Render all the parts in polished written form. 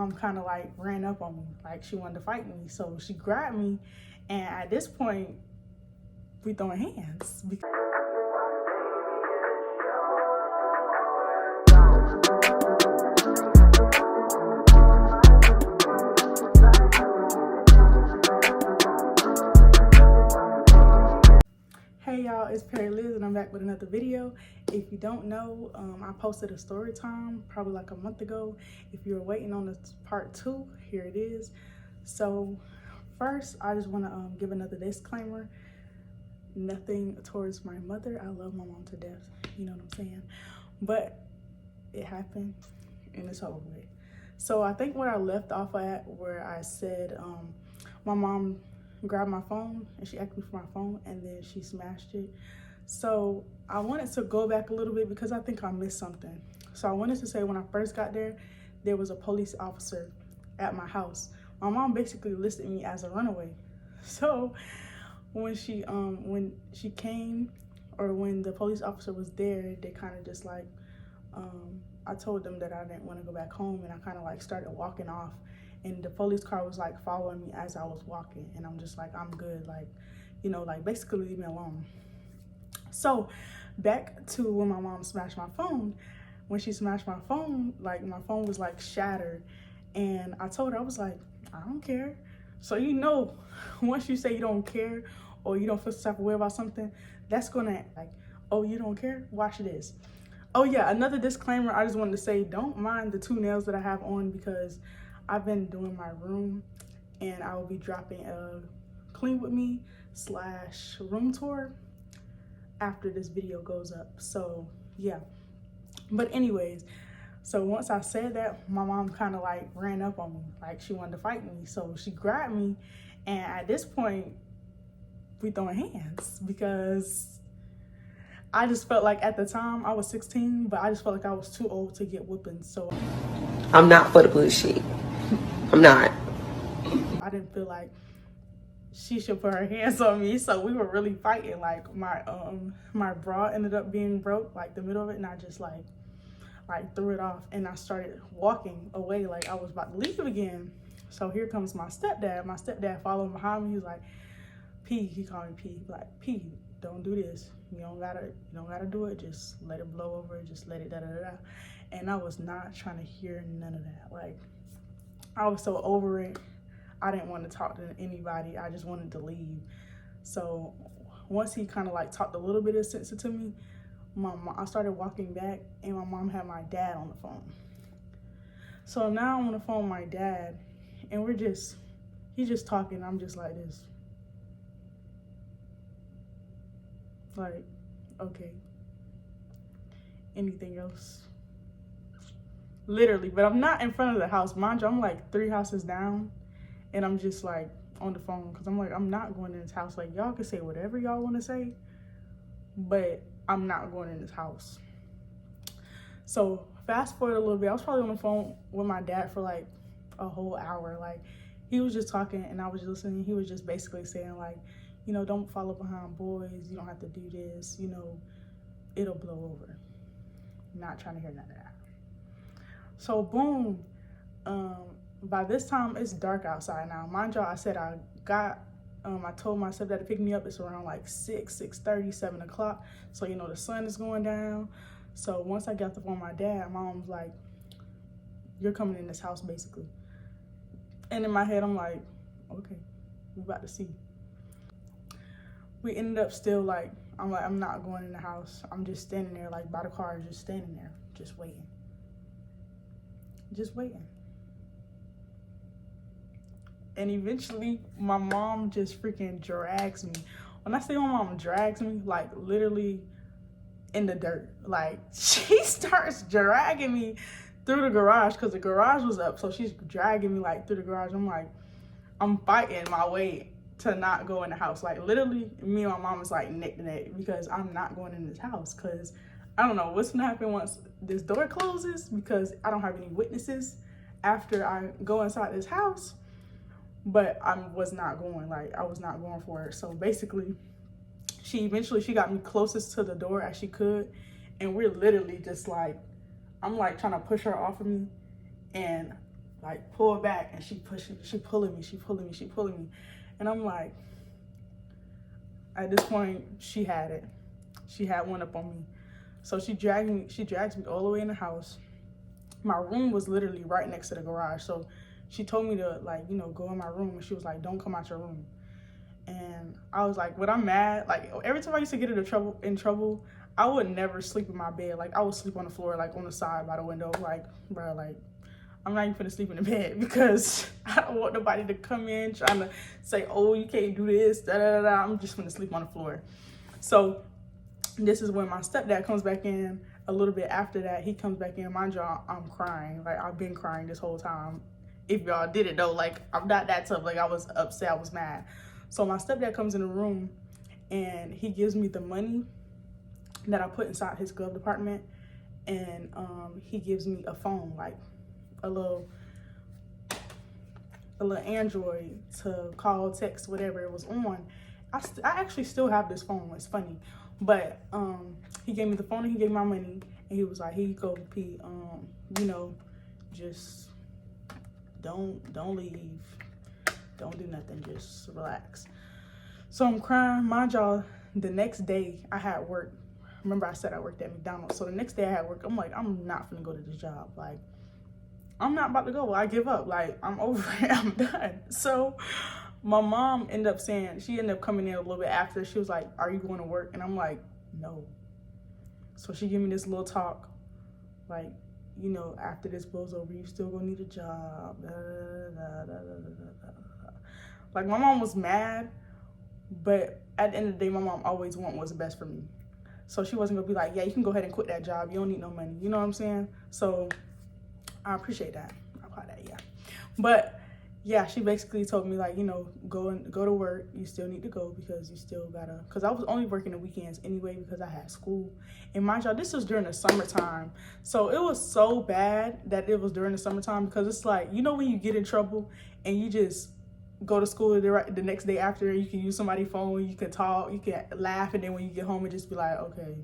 mom kind of like ran up on me, like she wanted to fight me. So she grabbed me, and at this point, we throwing hands. Hey y'all, it's Perry Liz and I'm back with another video. If you don't know, I posted a story time probably like a month ago. If you're waiting on the part 2, here it is. So first, I just want to give another disclaimer. Nothing towards my mother. I love my mom to death, you know what I'm saying? But it happened and it's over with. So I think where I left off at, where I said my mom grabbed my phone and she asked me for my phone and then she smashed it. So I wanted to go back a little bit because I think I missed something. So I wanted to say when I first got there was a police officer at my house. My mom basically listed me as a runaway. So when she came, or when the police officer was there, they kind of just like I told them that I didn't want to go back home, and I kind of like started walking off. And the police car was like following me as I was walking. And I'm just like, I'm good. Like, you know, like basically leave me alone. So back to when my mom smashed my phone. When she smashed my phone, like my phone was like shattered. And I told her, I was like, I don't care. So, you know, once you say you don't care or you don't feel some type of way about something, that's gonna like, oh, you don't care? Watch this. Oh yeah, another disclaimer I just wanted to say, don't mind the 2 nails that I have on because I've been doing my room and I will be dropping a clean with me / room tour after this video goes up. So yeah, but anyways, so once I said that, my mom kind of like ran up on me, like she wanted to fight me. So she grabbed me, and at this point we throwing hands because I just felt like at the time I was 16, but I just felt like I was too old to get whooping. So I'm not for the bullshit. I'm not. I didn't feel like she should put her hands on me, so we were really fighting. Like my bra ended up being broke, like the middle of it, and I just like threw it off, and I started walking away like I was about to leave again. So here comes my stepdad. My stepdad followed behind me. He was like, P, he called me P, like, P, don't do this. You don't gotta do it. Just let it blow over. Just let it da da da da. And I was not trying to hear none of that. Like, I was so over it. I didn't want to talk to anybody. I just wanted to leave. So once he kind of like talked a little bit of sense to me, I started walking back, and my mom had my dad on the phone. So now I'm on the phone with my dad, and he's just talking. I'm just like this. Like, okay. Anything else? Literally, but I'm not in front of the house. Mind you, I'm like 3 houses down, and I'm just like on the phone because I'm like, I'm not going in this house. Like, y'all can say whatever y'all want to say, but I'm not going in this house. So fast forward a little bit, I was probably on the phone with my dad for like a whole hour. Like, he was just talking and I was listening. He was just basically saying like, you know, don't follow behind boys. You don't have to do this. You know, it'll blow over. Not trying to hear none of that. So boom, by this time it's dark outside now. Mind y'all, I said I told my stepdad to pick me up. It's around like 6:30, 7 o'clock. So, you know, the sun is going down. So once I got the phone with my dad, my mom's like, you're coming in this house basically. And in my head, I'm like, okay, we about to see. We ended up still like, I'm like, I'm not going in the house. I'm just standing there like by the car, just standing there, just waiting. Just waiting. And eventually my mom just freaking drags me. When I say my mom drags me, like literally in the dirt. Like, she starts dragging me through the garage because the garage was up. So she's dragging me like through the garage. I'm like, I'm fighting my way to not go in the house. Like literally me and my mom is like neck to neck because I'm not going in this house because I don't know what's gonna happen once this door closes because I don't have any witnesses after I go inside this house. But I was not going, like I was not going for it. So basically she got me closest to the door as she could, and we're literally just like, I'm like trying to push her off of me, and like pull back, and she pulling me. And I'm like, at this point, she had it. She had one up on me. So she drags me all the way in the house. My room was literally right next to the garage. So she told me to, like, you know, go in my room. And she was like, don't come out your room. And I was like, when I'm mad, like, every time I used to get in trouble, I would never sleep in my bed. Like, I would sleep on the floor, like, on the side by the window. Like, bro, like, I'm not even finna sleep in the bed because I don't want nobody to come in trying to say, oh, you can't do this, da-da-da-da. I'm just finna sleep on the floor. So this is when my stepdad comes back in. A little bit after that, he comes back in. Mind y'all, I'm crying. Like, I've been crying this whole time. If y'all did it, though, like, I'm not that tough. Like, I was upset. I was mad. So my stepdad comes in the room, and he gives me the money that I put inside his glove compartment, and he gives me a phone, like a little Android to call, text, whatever it was on. I actually still have this phone. It's funny, but he gave me the phone and he gave me my money, and he was like, "Here you go, P. You know, just don't leave, don't do nothing, just relax." So I'm crying. Mind y'all, the next day I had work. Remember I said I worked at McDonald's. So the next day I had work. I'm like, I'm not gonna go to this job. Like, I'm not about to go. I give up. Like, I'm over it. I'm done. So my mom ended up coming in a little bit after. She was like, are you going to work? And I'm like, no. So she gave me this little talk, like, you know, after this blows over, you still gonna need a job. Like, my mom was mad, but at the end of the day, my mom always wanted what's best for me. So she wasn't gonna be like, yeah, you can go ahead and quit that job. You don't need no money. You know what I'm saying? So I appreciate that. I call that, yeah. But yeah, she basically told me, like, you know, go to work. You still need to go because you still gotta, because I was only working the weekends anyway because I had school. And mind y'all, this was during the summertime. So it was so bad that it was during the summertime, because it's like, you know, when you get in trouble and you just go to school the next day after, you can use somebody's phone, you can talk, you can laugh, and then when you get home and just be like, okay,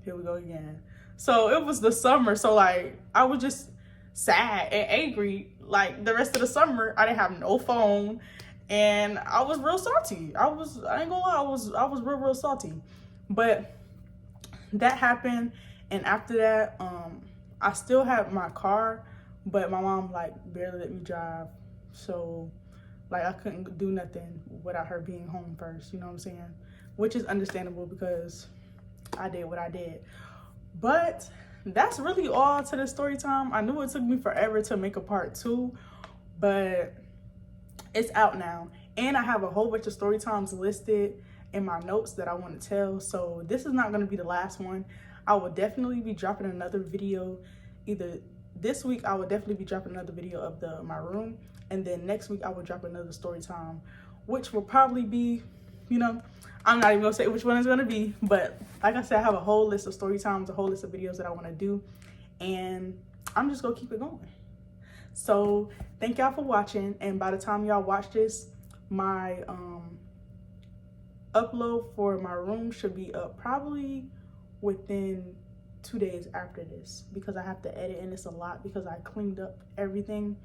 here we go again. So it was the summer, so like I was just sad and angry. Like, the rest of the summer I didn't have no phone, and I was real salty. I ain't gonna lie, I was real salty. But that happened, and after that, I still had my car, but my mom, like, barely let me drive. So like, I couldn't do nothing without her being home first, you know what I'm saying? Which is understandable because I did what I did. But that's really all to the story time. I knew it took me forever to make a part 2, but it's out now. And I have a whole bunch of story times listed in my notes that I want to tell. So this is not going to be the last one. I will definitely be dropping another video. Either this week, I will definitely be dropping another video of my room. And then next week, I will drop another story time, which will probably be, you know, I'm not even gonna say which one it's gonna be, but like I said, I have a whole list of story times, a whole list of videos that I wanna do, and I'm just gonna keep it going. So thank y'all for watching, and by the time y'all watch this, my upload for my room should be up probably within 2 days after this, because I have to edit, and it's a lot because I cleaned up everything.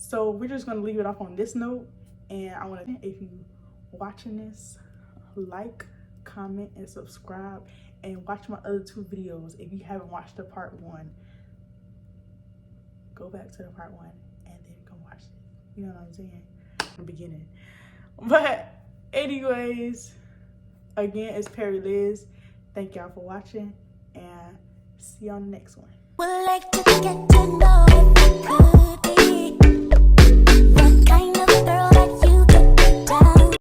So we're just gonna leave it off on this note, and I wanna, if you watching this, like, comment, and subscribe, and watch my other 2 videos. If you haven't watched the part 1, go back to the part 1 and then go watch it. You know what I'm saying? In the beginning. But anyways, again, it's Perry Liz. Thank y'all for watching, and see you on the next one. Would like to get to know